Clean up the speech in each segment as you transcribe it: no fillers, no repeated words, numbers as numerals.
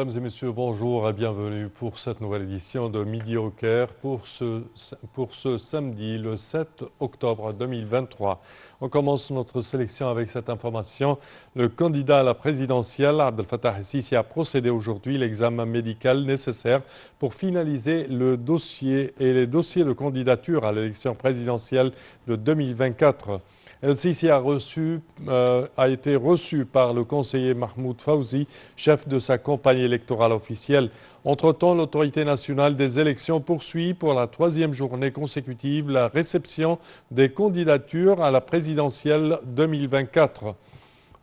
Mesdames et messieurs, bonjour et bienvenue pour cette nouvelle édition de Midi au Caire pour ce samedi, le 7 octobre 2023. On commence notre sélection avec cette information. Le candidat à la présidentielle, Abdel Fattah el-Sisi, a procédé aujourd'hui à l'examen médical nécessaire pour finaliser le dossier et les dossiers de candidature à l'élection présidentielle de 2024. El-Sisi a été reçu par le conseiller Mahmoud Fawzi, chef de sa campagne électorale officielle. Entre-temps, l'autorité nationale des élections poursuit pour la troisième journée consécutive la réception des candidatures à la présidentielle 2024.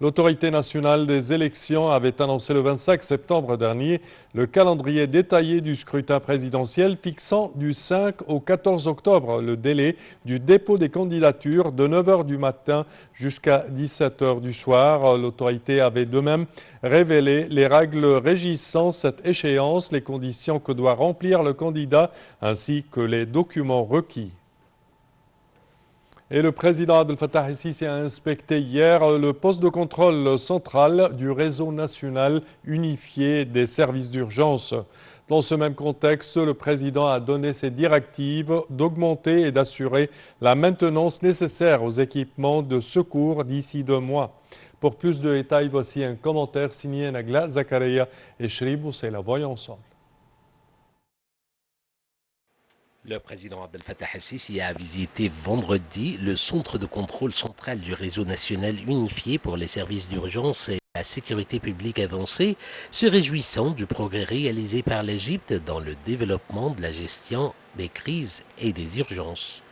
L'autorité nationale des élections avait annoncé le 25 septembre dernier le calendrier détaillé du scrutin présidentiel fixant du 5 au 14 octobre le délai du dépôt des candidatures de 9 h du matin jusqu'à 17 h du soir. L'autorité avait de même révélé les règles régissant cette échéance, les conditions que doit remplir le candidat ainsi que les documents requis. Et le président Abdel Fattah el-Sisi a inspecté hier le poste de contrôle central du réseau national unifié des services d'urgence. Dans ce même contexte, le président a donné ses directives d'augmenter et d'assurer la maintenance nécessaire aux équipements de secours d'ici 2 mois. Pour plus de détails, voici un commentaire signé Nagla Zakaria et Shribou, c'est la voyons ensemble. Le président Abdel Fattah el-Sisi a visité vendredi le centre de contrôle central du réseau national unifié pour les services d'urgence et la sécurité publique avancée, se réjouissant du progrès réalisé par l'Égypte dans le développement de la gestion des crises et des urgences.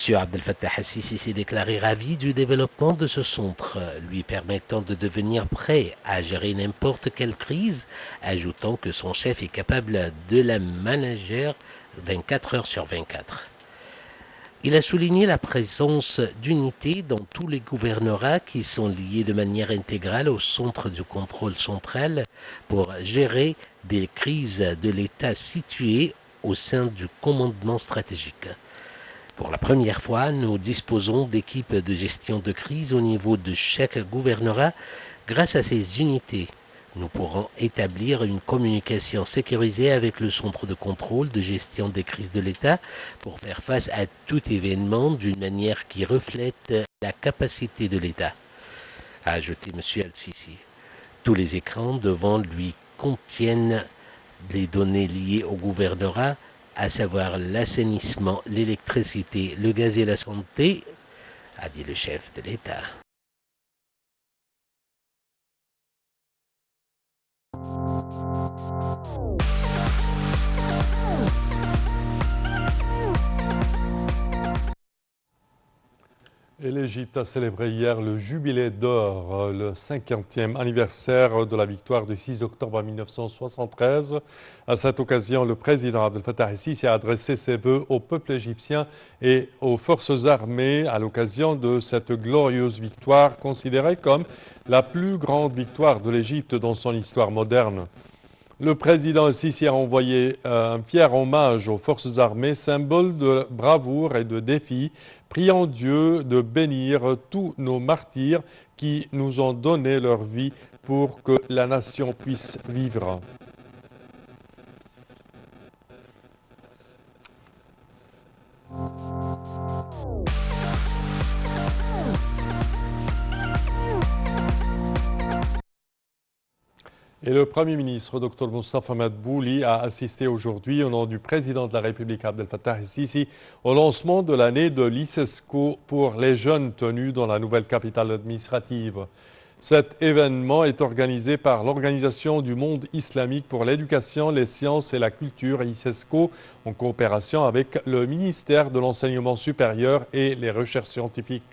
M. Abdel Fattah el-Sisi s'est déclaré ravi du développement de ce centre, lui permettant de devenir prêt à gérer n'importe quelle crise, ajoutant que son chef est capable de la manager 24 heures sur 24. Il a souligné la présence d'unités dans tous les gouvernorats qui sont liés de manière intégrale au centre du contrôle central pour gérer des crises de l'État situées au sein du commandement stratégique. Pour la première fois, nous disposons d'équipes de gestion de crise au niveau de chaque gouvernorat. Grâce à ces unités, nous pourrons établir une communication sécurisée avec le centre de contrôle de gestion des crises de l'État pour faire face à tout événement d'une manière qui reflète la capacité de l'État, a ajouté M. el-Sisi. Tous les écrans devant lui contiennent les données liées au gouvernorat, à savoir l'assainissement, l'électricité, le gaz et la santé, a dit le chef de l'État. Et l'Égypte a célébré hier le jubilé d'or, le 50e anniversaire de la victoire du 6 octobre 1973. À cette occasion, le président Abdel Fattah el-Sisi a adressé ses vœux au peuple égyptien et aux forces armées à l'occasion de cette glorieuse victoire considérée comme la plus grande victoire de l'Égypte dans son histoire moderne. Le président el-Sisi a envoyé un fier hommage aux forces armées, symbole de bravoure et de défi, priant Dieu de bénir tous nos martyrs qui nous ont donné leur vie pour que la nation puisse vivre. Et le Premier ministre, Dr Moustapha Madbouli, a assisté aujourd'hui, au nom du président de la République, Abdel Fattah el-Sisi, au lancement de l'année de l'ICESCO pour les jeunes tenus dans la nouvelle capitale administrative. Cet événement est organisé par l'Organisation du monde islamique pour l'éducation, les sciences et la culture, ICESCO, en coopération avec le ministère de l'Enseignement supérieur et les recherches scientifiques.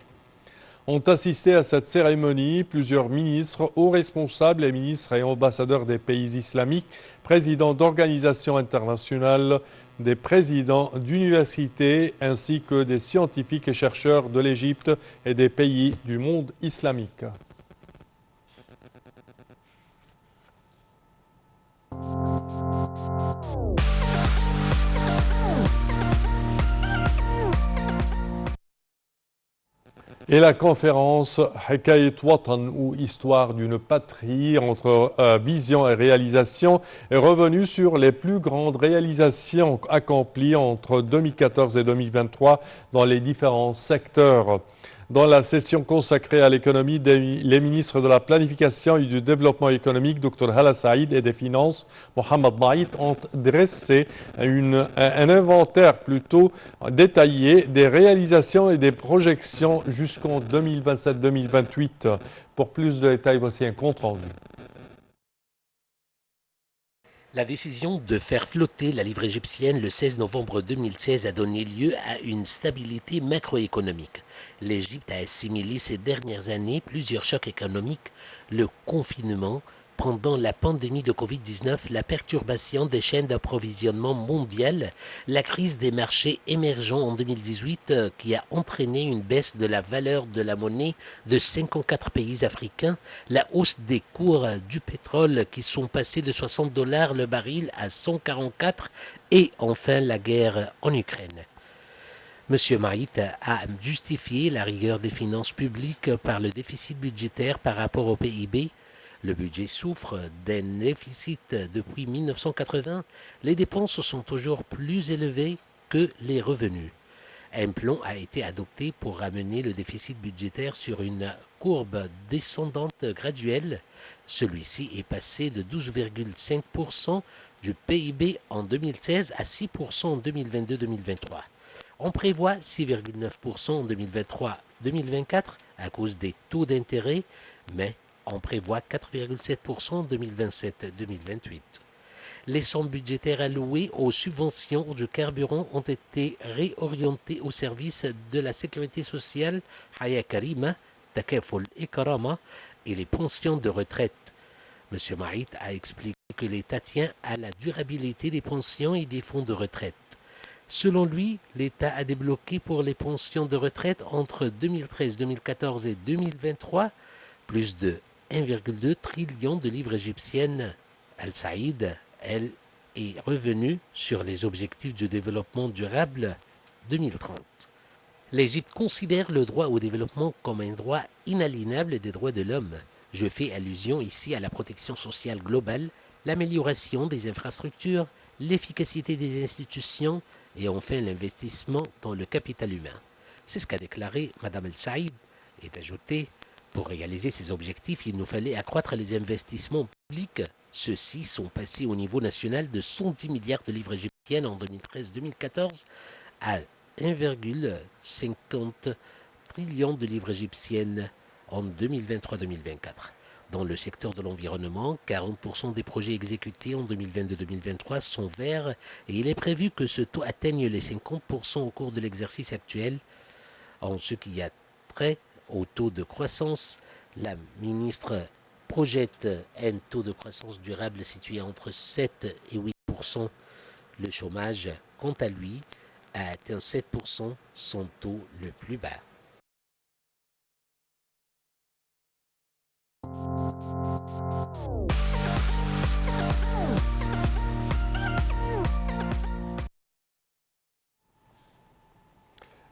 Ont assisté à cette cérémonie plusieurs ministres, hauts responsables et ministres et ambassadeurs des pays islamiques, présidents d'organisations internationales, des présidents d'universités ainsi que des scientifiques et chercheurs de l'Égypte et des pays du monde islamique. Et la conférence Hikayat Watan ou Histoire d'une patrie entre vision et réalisation est revenue sur les plus grandes réalisations accomplies entre 2014 et 2023 dans les différents secteurs. Dans la session consacrée à l'économie, les ministres de la Planification et du Développement économique, Dr Hala Saïd, et des Finances, Mohamed Naït, ont dressé un inventaire plutôt détaillé des réalisations et des projections jusqu'en 2027-2028. Pour plus de détails, voici un compte rendu. La décision de faire flotter la livre égyptienne le 16 novembre 2016 a donné lieu à une stabilité macroéconomique. L'Égypte a assimilé ces dernières années plusieurs chocs économiques, le confinement, pendant la pandémie de Covid-19, la perturbation des chaînes d'approvisionnement mondiales, la crise des marchés émergents en 2018 qui a entraîné une baisse de la valeur de la monnaie de 54 pays africains, la hausse des cours du pétrole qui sont passés de 60 $ le baril à 144 et enfin la guerre en Ukraine. M. Maït a justifié la rigueur des finances publiques par le déficit budgétaire par rapport au PIB. Le budget souffre d'un déficit depuis 1980. Les dépenses sont toujours plus élevées que les revenus. Un plan a été adopté pour ramener le déficit budgétaire sur une courbe descendante graduelle. Celui-ci est passé de 12,5% du PIB en 2016 à 6% en 2022-2023. On prévoit 6,9% en 2023-2024 à cause des taux d'intérêt, mais on prévoit 4,7% en 2027-2028. Les sommes budgétaires allouées aux subventions du carburant ont été réorientées au service de la sécurité sociale, Haya Karima, Takaful et Karama, et les pensions de retraite. M. Maït a expliqué que l'État tient à la durabilité des pensions et des fonds de retraite. Selon lui, l'État a débloqué pour les pensions de retraite entre 2013, 2014 et 2023 plus de 1,2 trillion de livres égyptiennes. Al-Saïd, elle, est revenue sur les objectifs du développement durable 2030. L'Égypte considère le droit au développement comme un droit inaliénable des droits de l'homme. Je fais allusion ici à la protection sociale globale, l'amélioration des infrastructures, l'efficacité des institutions et enfin l'investissement dans le capital humain. C'est ce qu'a déclaré Mme El-Saïd et ajouté: pour réaliser ces objectifs, il nous fallait accroître les investissements publics. Ceux-ci sont passés au niveau national de 110 milliards de livres égyptiennes en 2013-2014 à 1,50 trillion de livres égyptiennes en 2023-2024. Dans le secteur de l'environnement, 40% des projets exécutés en 2022-2023 sont verts et il est prévu que ce taux atteigne les 50% au cours de l'exercice actuel. En ce qui a trait au taux de croissance, la ministre projette un taux de croissance durable situé entre 7 et 8%. Le chômage, quant à lui, a atteint 7%, son taux le plus bas.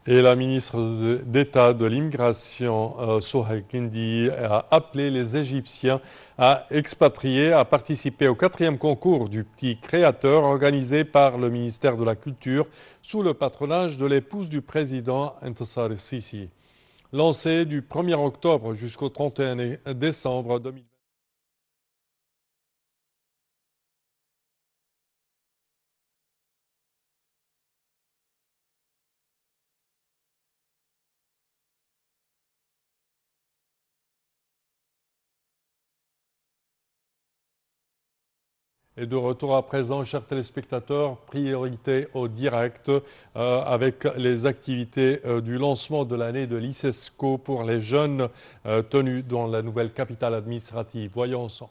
Et la ministre d'État de l'Immigration, Sohail Kindi, a appelé les Égyptiens à expatrier, à participer au 4e concours du petit créateur organisé par le ministère de la Culture sous le patronage de l'épouse du président Intisar el-Sisi. Lancé du 1er octobre jusqu'au 31 décembre 2020. Et de retour à présent, chers téléspectateurs, priorité au direct avec les activités du lancement de l'année de l'ICESCO pour les jeunes tenus dans la nouvelle capitale administrative. Voyons ensemble.